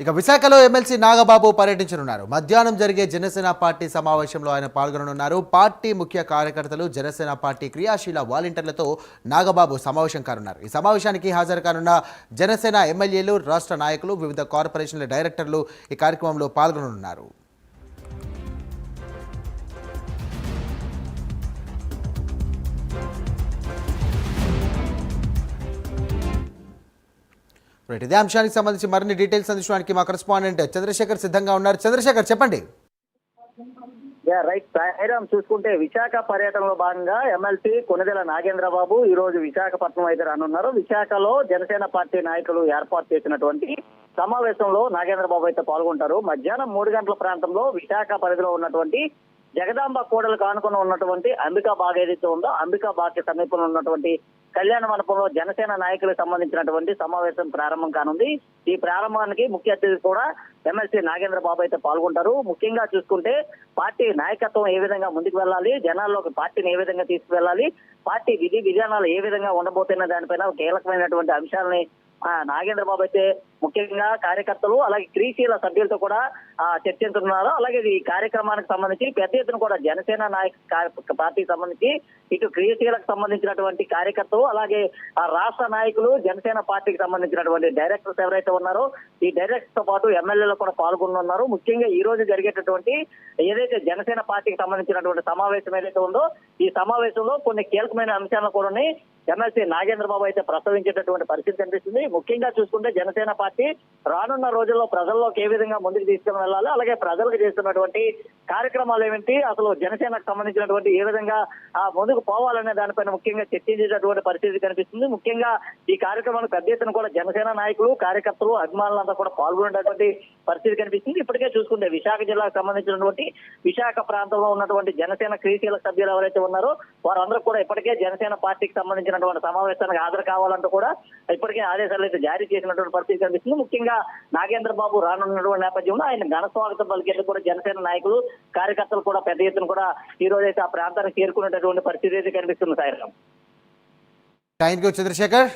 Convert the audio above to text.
ఇక విశాఖలో ఎమ్మెల్సీ నాగబాబు పర్యటించనున్నారు. మధ్యాహ్నం జరిగే జనసేన పార్టీ సమావేశంలో ఆయన పాల్గొననున్నారు. పార్టీ ముఖ్య కార్యకర్తలు, జనసేన పార్టీ క్రియాశీల వాలంటీర్లతో నాగబాబు సమావేశం కానున్నారు. ఈ సమావేశానికి హాజరు కానున్న జనసేన ఎమ్మెల్యేలు, రాష్ట్ర నాయకులు, వివిధ కార్పొరేషన్ల డైరెక్టర్లు ఈ కార్యక్రమంలో పాల్గొననున్నారు. ఇదే అంశానికి సంబంధించి మరిన్ని డీటెయిల్స్ అందించడానికి మా కరెస్పాండెంట్ చంద్రశేఖర్ సిద్ధంగా ఉన్నారు. చంద్రశేఖర్, చెప్పండి. రైట్ సాయిరామ్, చూసుకుంటే విశాఖ పర్యటనలో భాగంగా ఎమ్మెల్సీ కొనిదెల నాగేంద్రబాబు ఈ రోజు విశాఖపట్నం అయితే రానున్నారు. విశాఖలో జనసేన పార్టీ నాయకులు ఏర్పాటు చేసినటువంటి సమావేశంలో నాగేంద్రబాబు అయితే పాల్గొంటారు. మధ్యాహ్నం 3 గంటల ప్రాంతంలో విశాఖ పరిధిలో ఉన్నటువంటి జగదాంబ కూడలకు ఆనుకుని ఉన్నటువంటి అంబికాబాగ్ ఏదైతే ఉందో అంబికాబాగ్ సమీపంలో ఉన్నటువంటి కళ్యాణ మండపంలో జనసేన నాయకులకు సంబంధించినటువంటి సమావేశం ప్రారంభం కానుంది. ఈ ప్రారంభానికి ముఖ్య అతిథి కూడా ఎమ్మెల్సీ నాగేంద్రబాబు అయితే పాల్గొంటారు. ముఖ్యంగా చూసుకుంటే పార్టీ నాయకత్వం ఏ విధంగా ముందుకు వెళ్ళాలి, జనాల్లోకి పార్టీని ఏ విధంగా తీసుకువెళ్ళాలి, పార్టీ విధి విధానాలు ఏ విధంగా ఉండబోతున్న దానిపైన కీలకమైనటువంటి అంశాలని నాగేంద్రబాబు అయితే ముఖ్యంగా కార్యకర్తలు అలాగే క్రియాశీల సభ్యులతో కూడా చర్చించుతున్నారు. అలాగే ఈ కార్యక్రమానికి సంబంధించి పెద్ద ఎత్తున కూడా జనసేన పార్టీకి సంబంధించి ఇటు క్రియాశీలకు సంబంధించినటువంటి కార్యకర్తలు అలాగే రాష్ట్ర నాయకులు, జనసేన పార్టీకి సంబంధించినటువంటి డైరెక్టర్స్ ఎవరైతే ఉన్నారో ఈ డైరెక్టర్స్ తో పాటు ఎమ్మెల్యేలు కూడా పాల్గొనున్నారు. ముఖ్యంగా ఈ రోజు జరిగేటటువంటి ఏదైతే జనసేన పార్టీకి సంబంధించినటువంటి సమావేశం ఏదైతే ఉందో ఈ సమావేశంలో కొన్ని కీలకమైన అంశాలను కూడా ఎమ్మెల్సీ నాగేంద్రబాబు అయితే ప్రస్తావించేటటువంటి పరిస్థితి కనిపిస్తుంది. ముఖ్యంగా చూసుకుంటే జనసేన పార్టీ రానున్న రోజుల్లో ప్రజల్లోకి ఏ విధంగా ముందుకు తీసుకుని వెళ్ళాలి, అలాగే ప్రజలకు చేస్తున్నటువంటి కార్యక్రమాలు ఏమిటి, అసలు జనసేనకు సంబంధించినటువంటి ఏ విధంగా ముందుకు పోవాలనే దానిపైన ముఖ్యంగా చర్చించేటటువంటి పరిస్థితి కనిపిస్తుంది. ముఖ్యంగా ఈ కార్యక్రమానికి పెద్ద ఎత్తున కూడా జనసేన నాయకులు, కార్యకర్తలు, అభిమానులంతా కూడా పాల్గొనేటటువంటి పరిస్థితి కనిపిస్తుంది. ఇప్పటికే చూసుకుంటే విశాఖ జిల్లాకు సంబంధించినటువంటి విశాఖ ప్రాంతంలో ఉన్నటువంటి జనసేన క్రియాశీల సభ్యులు ఎవరైతే ఉన్నారో వారందరూ కూడా ఇప్పటికే జనసేన పార్టీకి సంబంధించినటువంటి సమావేశానికి హాజరు కావాలంటూ కూడా ఇప్పటికే ఆదేశాలు అయితే జారీ చేసినటువంటి పరిస్థితి కనిపిస్తుంది. ముఖ్యంగా నాగేంద్రబాబు రానున్నటువంటి నేపథ్యంలో ఆయన ఘన స్వాగతం పలికేందుకు కూడా జనసేన నాయకులు, కార్యకర్తలు కూడా పెద్ద ఎత్తున కూడా ఈ రోజు అయితే ఆ ప్రాంతానికి చేరుకునేటటువంటి పరిస్థితి అయితే కనిపిస్తుంది. Sairam, thank you Chandrasekhar.